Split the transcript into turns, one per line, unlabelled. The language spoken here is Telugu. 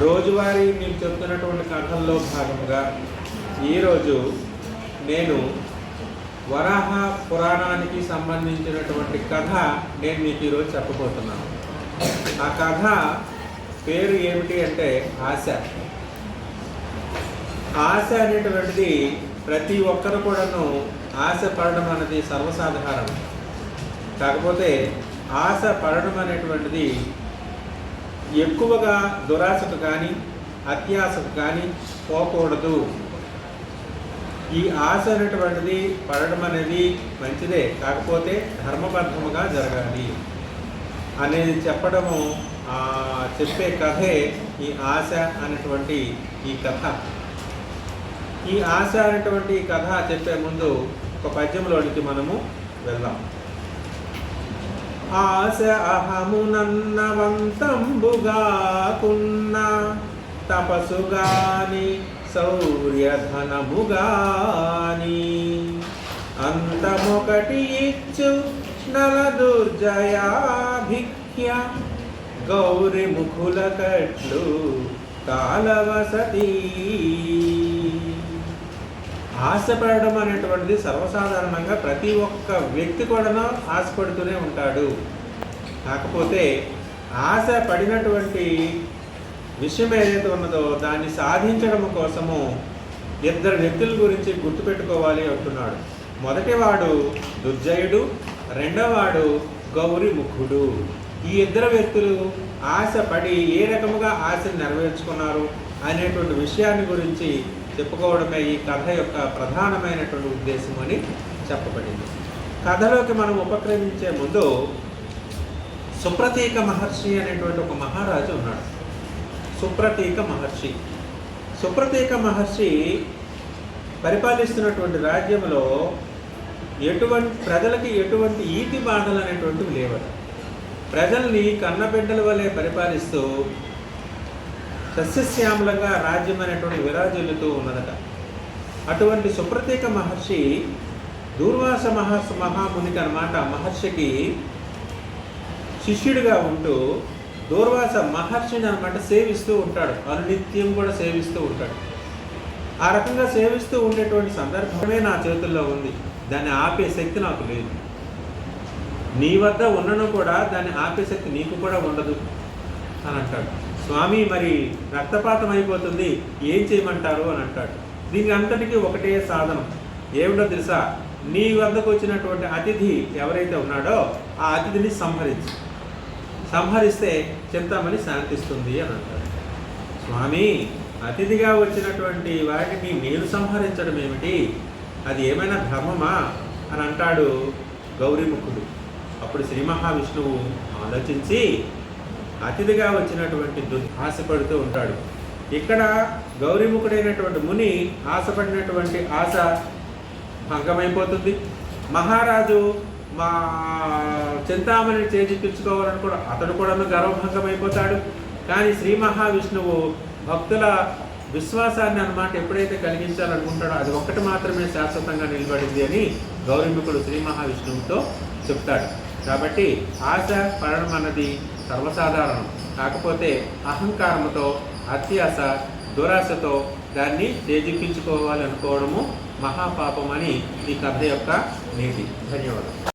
రోజువారీ మీకు చెప్తున్నటువంటి కథల్లో భాగంగా ఈరోజు నేను వరాహ పురాణానికి సంబంధించినటువంటి కథ నేను మీకు ఈరోజు చెప్పబోతున్నాను. ఆ కథ పేరు ఏమిటి అంటే ఆశ. ఆశ అనేటువంటిది ప్రతి ఒక్కరు కూడాను ఆశ పడడం అనేది సర్వసాధారణం. కాకపోతే ఆశ పడడం అనేటువంటిది ఎక్కువగా దురాశకు కానీ అత్యాశకు కానీ పోకూడదు. ఈ ఆశ అనేటువంటిది పడడం అనేది మంచిదే, కాకపోతే ధర్మబద్ధముగా జరగాలి అనేది చెప్పే కథే ఈ ఆశ అనేటువంటి ఈ కథ. ఈ ఆశ అనేటువంటి కథ చెప్పే ముందు ఒక పద్యంలోనికి మనము వెళ్దాం. ఆశ అహమునన్నవంతంబుగాకున్న తపసుగాని శౌర్యధనముగాని అంతమొకటి ఇచ్చు నలదుర్జయాభిఖ్య గౌరి ముఖుల కట్లు కాలవసతి. ఆశపడడం అనేటువంటిది సర్వసాధారణంగా ప్రతి ఒక్క వ్యక్తి కూడా ఆశపడుతూనే ఉంటాడు. కాకపోతే ఆశ పడినటువంటి విషయం ఏదైతే ఉన్నదో దాన్ని సాధించడం కోసము ఇద్దరు వ్యక్తుల గురించి గుర్తుపెట్టుకోవాలి అంటున్నాడు. మొదటివాడు దుర్జయుడు, రెండవవాడు గౌరి ముఖుడు. ఈ ఇద్దరు వ్యక్తులు ఆశ పడి ఏ రకముగా ఆశను నెరవేర్చుకున్నారు అనేటువంటి విషయాన్ని గురించి చెప్పుకోవడమే ఈ కథ యొక్క ప్రధానమైనటువంటి ఉద్దేశం అని చెప్పబడింది. కథలోకి మనం ఉపక్రమించే ముందు సుప్రతీక మహర్షి అనేటువంటి ఒక మహారాజు ఉన్నాడు. సుప్రతీక మహర్షి పరిపాలిస్తున్నటువంటి రాజ్యంలో ప్రజలకి ఎటువంటి ఈతి బాధలు అనేటువంటివి లేవట. ప్రజల్ని కన్నబిడ్డల వలె పరిపాలిస్తూ సస్యశ్యామలంగా రాజ్యం అనేటువంటి విరాజిల్లుతూ ఉన్నదట. అటువంటి సుప్రతీక మహర్షి దూర్వాస మహామునికి అన్నమాట మహర్షికి శిష్యుడిగా ఉంటూ దూర్వాస మహర్షిని అన్నమాట సేవిస్తూ ఉంటాడు. అనునిత్యం కూడా సేవిస్తూ ఉంటాడు. ఆ రకంగా సేవిస్తూ ఉండేటువంటి సందర్భమే నా చేతుల్లో ఉంది. దాన్ని ఆపే శక్తి నాకు లేదు. నీ వద్ద ఉన్నను కూడా దాన్ని ఆపే శక్తి నీకు కూడా ఉండదు అని అంటాడు. స్వామి, మరి రక్తపాతం అయిపోతుంది, ఏం చేయమంటారు అని అంటాడు. దీనికి అంతటికీ ఒకటే సాధనం. ఏమిటో తెలుసా? నీ వద్దకు వచ్చినటువంటి అతిథి ఎవరైతే ఉన్నాడో ఆ అతిథిని సంహరిస్తే చింతామణి శాంతిస్తుంది అని అంటాడు. స్వామి, అతిథిగా వచ్చినటువంటి వాటిని నేను సంహరించడం ఏమిటి? అది ఏమైనా ధర్మమా అని అంటాడు గౌరీముఖుడు. అప్పుడు శ్రీ మహావిష్ణువు ఆలోచించి అతిథిగా వచ్చినటువంటి ఆశపడుతూ ఉంటాడు. ఇక్కడ గౌరీముఖుడైనటువంటి ముని ఆశపడినటువంటి ఆశ భంగమైపోతుంది. మహారాజు మా చింతామణిని చేజిక్కించుకోవాలని కూడా అతడు కూడా గర్వభంగం అయిపోతాడు. కానీ శ్రీ మహావిష్ణువు భక్తుల విశ్వాసాన్ని అన్నమాట ఎప్పుడైతే కలిగించాలనుకుంటాడో అది ఒక్కటి మాత్రమే శాశ్వతంగా నిలబడింది అని గౌరీముఖుడు శ్రీ మహావిష్ణువుతో చెప్తాడు. కాబట్టి ఆశ పడడం అన్నది సర్వసాధారణం. కాకపోతే అహంకారంతో, అత్యాశ, దురాశతో దాన్ని చేజిక్కించుకోవాలనుకోవడము మహాపాపం అని ఈ కథ యొక్క నీతి. ధన్యవాదాలు.